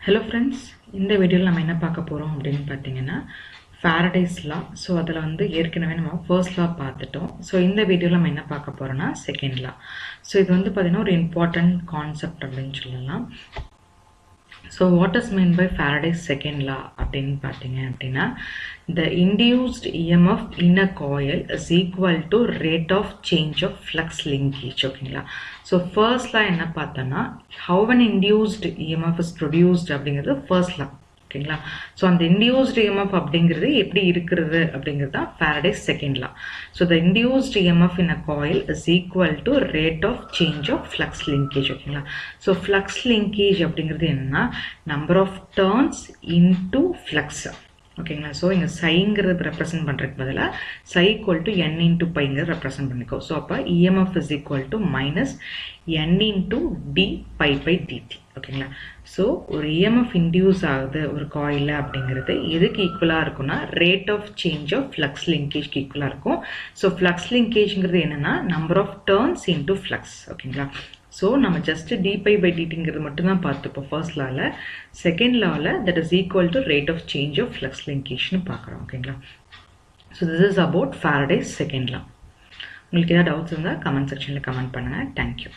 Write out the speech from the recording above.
Hello friends, இந்த வீடியோல நம்ம என்ன பார்க்க போறோம் அப்படினு பாத்தீங்கன்னா Faraday's law. So அதல வந்து ஏற்கனவே நம்ம first law பார்த்துட்டோம். So இந்த வீடியோல நம்ம என்ன பார்க்க போறோம்னா second law. So இது வந்து பாத்தீங்கன்னா ஒரு important concept அப்படினு சொல்லலாம். So what is meant by Faraday's second law அப்படினு பாத்தீங்க அப்படினா the induced EMF in a coil is equal to rate of change of flux linkage. ஓகேங்களா? So first law என்ன பார்த்தோம்னா how an induced EMF is produced அப்படிங்கிறது first law. ஓகேங்களா? So அந்த induced EMF அப்படிங்கிறது எப்படி இருக்கிறது அப்படிங்கிறது தான் Faraday's second law. So the induced EMF in a coil is equal to rate of change of flux linkage. ஓகேங்களா? So flux linkage அப்படிங்கிறது என்னன்னா number of turns into flux. ஓகேங்களா? ஸோ இங்கே சைங்கிறது ரெப்ரசன்ட் பண்ணுறதுக்கு பதிலாக psi equal to N into பைங்கிறது represent பண்ணிக்கோ. ஸோ அப்போ EMF is equal to minus N into d phi by dt. ஓகேங்களா? ஸோ ஒரு இஎம்எஃப் இன்டியூஸ் ஆகுது ஒரு காயில் அப்படிங்கிறது எதுக்கு ஈக்குவலாக இருக்கும்னா rate of change of flux லிங்கேஜ்க்கு ஈக்குவலாக இருக்கும். ஸோ ஃப்ளக்ஸ் லிங்கேஜ்ங்கிறது என்னென்னா number of turns into flux. ஓகேங்களா? So நம்ம just d pi by dt ங்கிறது மட்டும் தான் பார்த்துப்போம் first lawல. second lawல that is equal to rate of change of flux linkage னு பார்க்குறோம். ஓகேங்களா? So this is about Faraday's second law. உங்களுக்கு ஏதாவது doubts இருந்தால் comment sectionல comment பண்ணுங்க. Thank you.